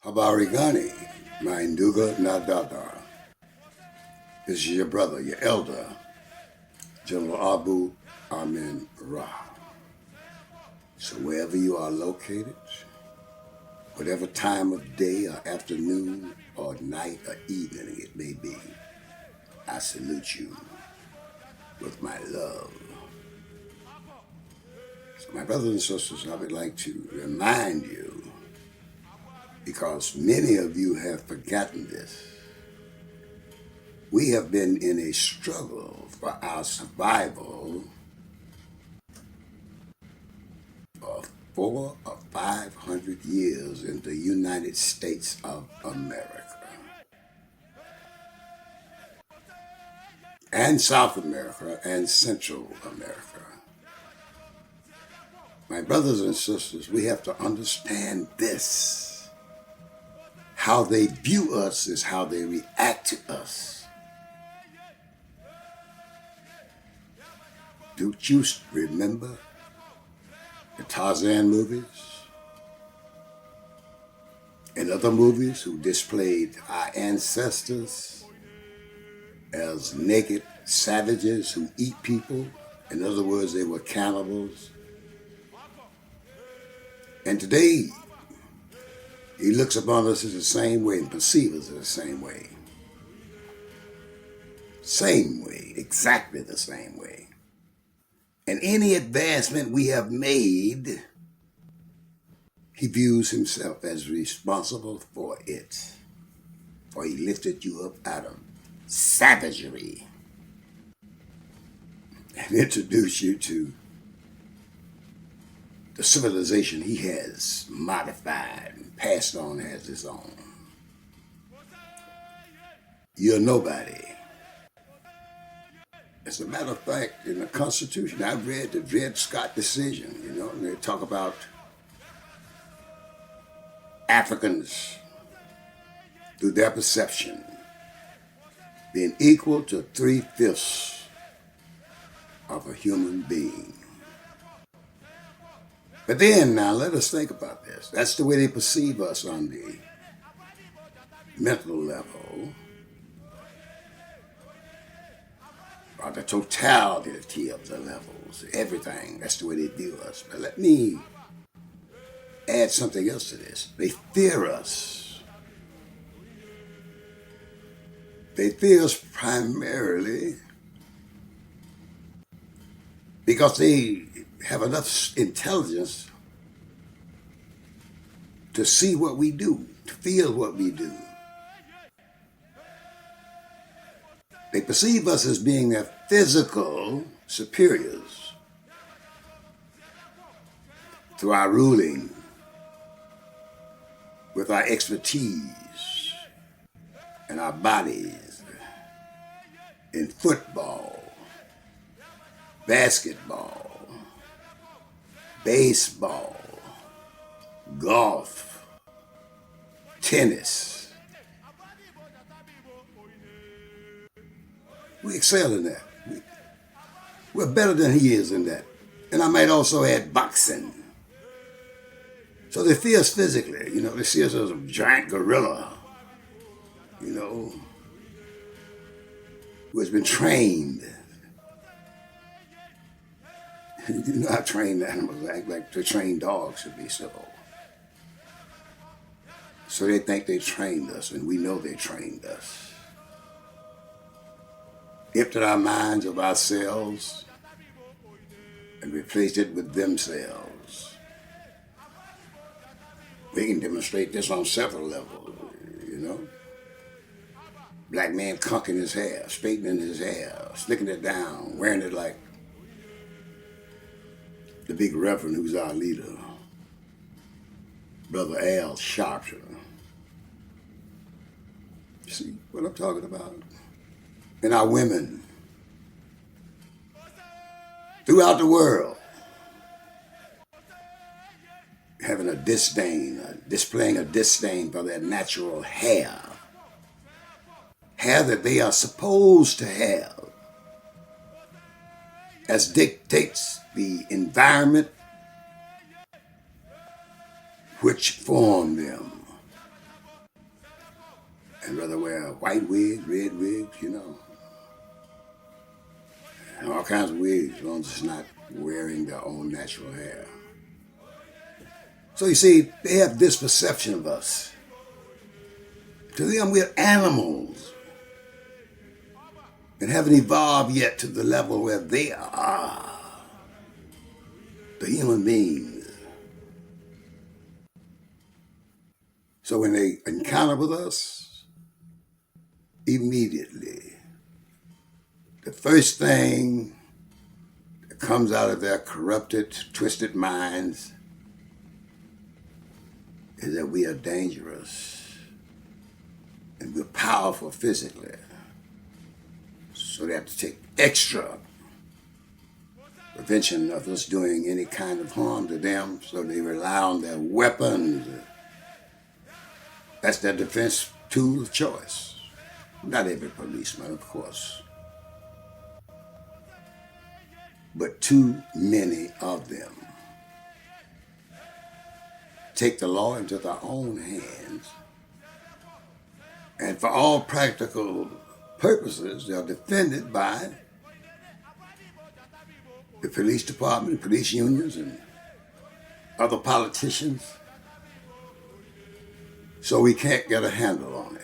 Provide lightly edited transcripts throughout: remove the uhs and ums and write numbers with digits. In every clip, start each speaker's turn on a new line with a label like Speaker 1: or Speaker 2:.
Speaker 1: Habarigani, Mainduga Nadada. This is your brother, your elder, General Abu Amin Ra. So wherever you are located, whatever time of day or afternoon or night or evening it may be, I salute you with my love. So my brothers and sisters, I would like to remind you, because many of you have forgotten this, we have been in a struggle for our survival for 400 or 500 years in the United States of America and South America and Central America. My brothers and sisters, we have to understand this. How they view us is how they react to us. Do you remember the Tarzan movies and other movies who displayed our ancestors as naked savages who eat people? In other words, they were cannibals. And today, he looks upon us as the same way and perceives us as the same way. Same way, exactly the same way. And any advancement we have made, he views himself as responsible for it. For he lifted you up out of savagery and introduced you to the civilization he has modified and passed on as his own. You're nobody. As a matter of fact, in the Constitution, I read the Dred Scott decision, and they talk about Africans, through their perception, being equal to 3/5 of a human being. But then, now, let us think about this. That's the way they perceive us on the mental level, or the totality of the levels, everything. That's the way they view us. But let me add something else to this. They fear us. They fear us primarily because they have enough intelligence to see what we do, to feel what we do. They perceive us as being their physical superiors through our ruling, with our expertise and our bodies in football, basketball, baseball, golf, tennis. We excel in that. We're better than he is in that. And I might also add boxing. So they fear us physically. They see us as a giant gorilla, who has been trained. You know how trained animals act, like the trained dogs should be civil. So they think they trained us, and we know they trained us. Emptied our minds of ourselves and replaced it with themselves. We can demonstrate this on several levels, Black man conking his hair, straightening his hair, slicking it down, wearing it like the big reverend who's our leader, Brother Al Sharpton. See what I'm talking about? And our women throughout the world having a disdain, displaying a disdain for their natural hair that they are supposed to have, as dictates the environment which formed them. and rather wear white wigs, red wigs, and all kinds of wigs, as long as it's not wearing their own natural hair. So you see, they have this perception of us. To them, we're animals and haven't evolved yet to the level where they are, the human beings. So when they encounter with us, immediately, the first thing that comes out of their corrupted, twisted minds is that we are dangerous and we're powerful physically. So they have to take extra prevention of us doing any kind of harm to them, so they rely on their weapons. That's their defense tool of choice. Not every policeman, of course, but too many of them take the law into their own hands, and for all practical purposes, they're defended by the police department, police unions, and other politicians. So we can't get a handle on it.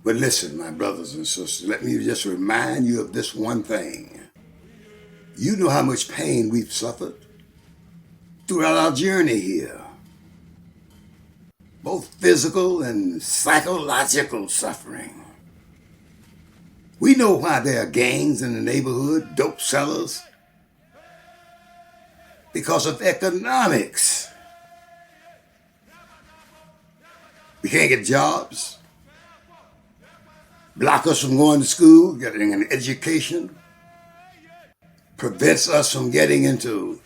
Speaker 1: But listen, my brothers and sisters, let me just remind you of this one thing. You know how much pain we've suffered throughout our journey here. Both physical and psychological suffering. We know why there are gangs in the neighborhood, dope sellers. Because of economics. We can't get jobs. Block us from going to school, getting an education. Prevents us from getting into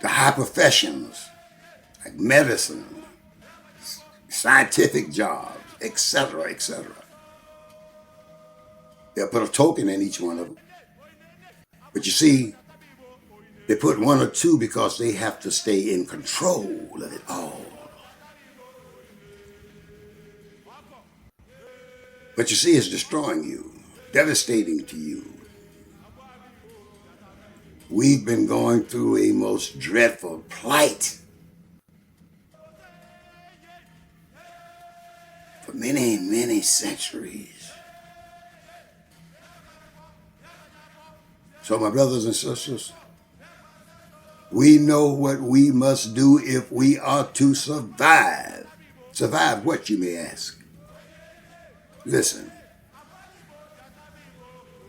Speaker 1: the high professions, like medicine, scientific jobs, etc., etc. They'll put a token in each one of them. But you see, they put one or two because they have to stay in control of it all. But you see, it's destroying you, devastating to you. We've been going through a most dreadful plight for many, many centuries. So my brothers and sisters, we know what we must do if we are to survive. Survive what, you may ask? Listen,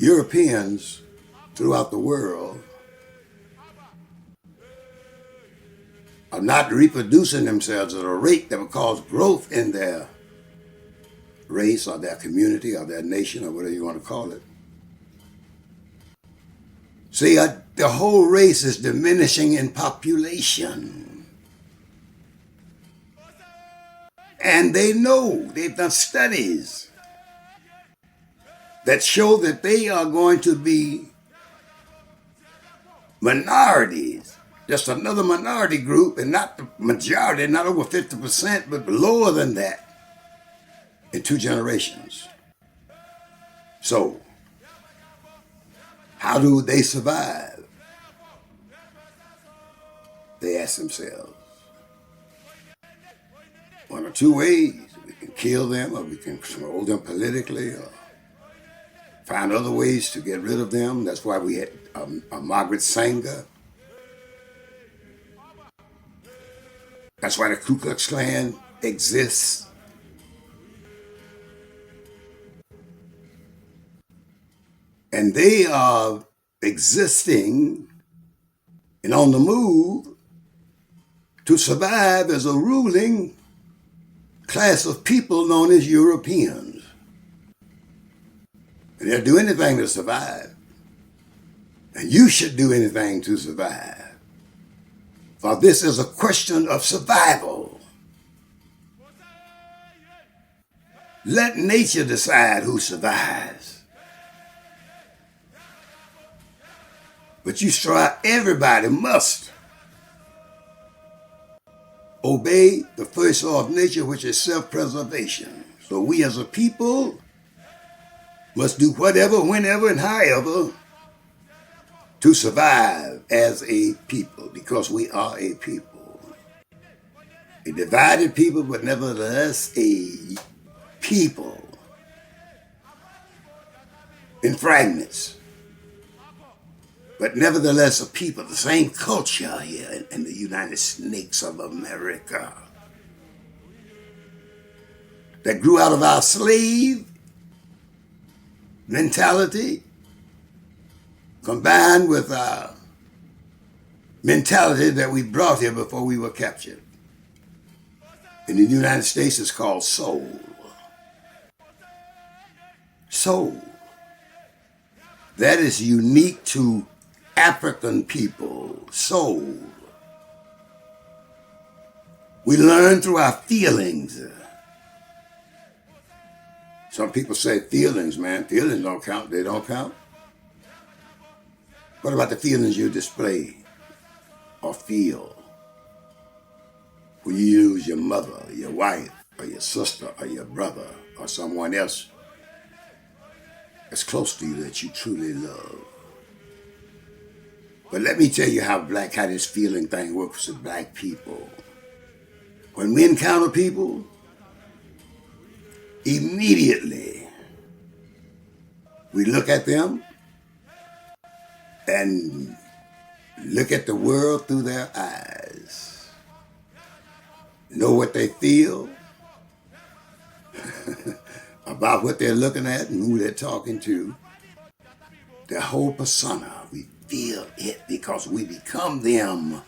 Speaker 1: Europeans throughout the world are not reproducing themselves at a rate that would cause growth in their race or their community or their nation or whatever you want to call it. See, the whole race is diminishing in population. And they know, they've done studies that show that they are going to be minorities, just another minority group, and not the majority, not over 50%, but lower than that in 2 generations. So, how do they survive? They ask themselves. One or 2 ways. We can kill them, or we can control them politically, or find other ways to get rid of them. That's why we had Margaret Sanger. That's why the Ku Klux Klan exists. And they are existing and on the move to survive as a ruling class of people known as Europeans. And they'll do anything to survive. And you should do anything to survive. For this is a question of survival. Let nature decide who survives. But you strive, everybody must obey the first law of nature, which is self-preservation. So we as a people must do whatever, whenever, and however to survive as a people, because we are a people. A divided people, but nevertheless a people in fragments, but nevertheless a people, the same culture here in the United States of America that grew out of our slave mentality combined with our mentality that we brought here before we were captured. In the United States, it's called soul. Soul. That is unique to African people. Soul. We learn through our feelings. Some people say feelings, man. Feelings don't count. They don't count. What about the feelings you display or feel when you lose your mother, your wife, or your sister, or your brother, or someone else that's close to you that you truly love? But let me tell you how this feeling thing works with black people. When we encounter people, immediately we look at them and look at the world through their eyes. Know what they feel about what they're looking at and who they're talking to. Their whole persona, we feel it because we become them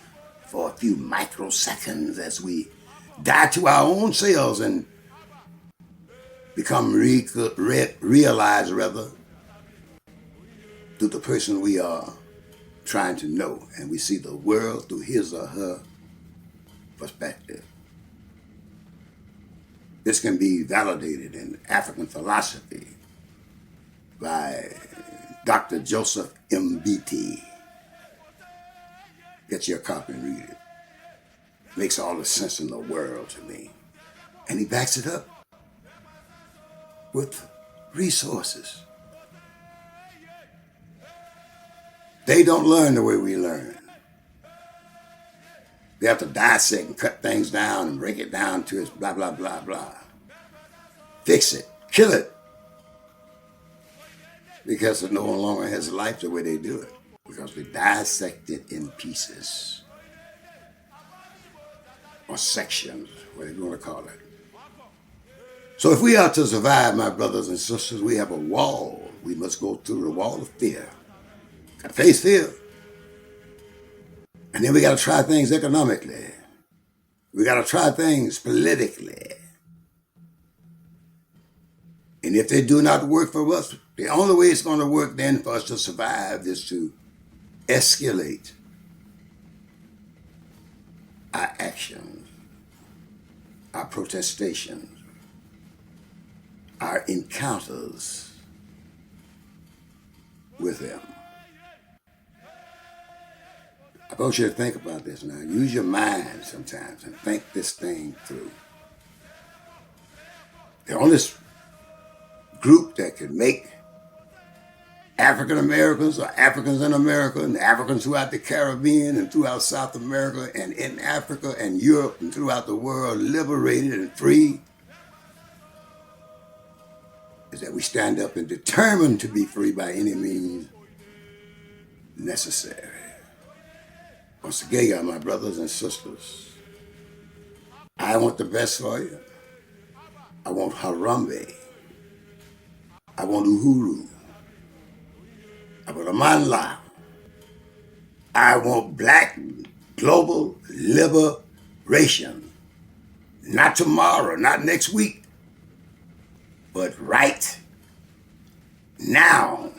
Speaker 1: for a few microseconds as we die to our own selves and become realized through the person we are trying to know, and we see the world through his or her perspective. This can be validated in African philosophy by Dr. Joseph Mbiti. Get your copy and read it. Makes all the sense in the world to me. And he backs it up with resources. They don't learn the way we learn. They have to dissect and cut things down and break it down to its blah, blah, blah, blah. Fix it. Kill it. Because it no longer has life the way they do it. Because we dissect it in pieces. Or sections, whatever you want to call it. So if we are to survive, my brothers and sisters, we have a wall. We must go through the wall of fear. Got to face fear. And then we got to try things economically. We got to try things politically. And if they do not work for us, the only way it's going to work then for us to survive is to escalate our actions, our protestations, our encounters with them. I want you to think about this now. Use your mind sometimes and think this thing through. The only group that could make African Americans or Africans in America and Africans throughout the Caribbean and throughout South America and in Africa and Europe and throughout the world liberated and free is that we stand up and determined to be free by any means necessary. Once again, my brothers and sisters, I want the best for you. I want Harambe. I want Uhuru. I want Amandla. I want black global liberation. Not tomorrow, not next week, but right now.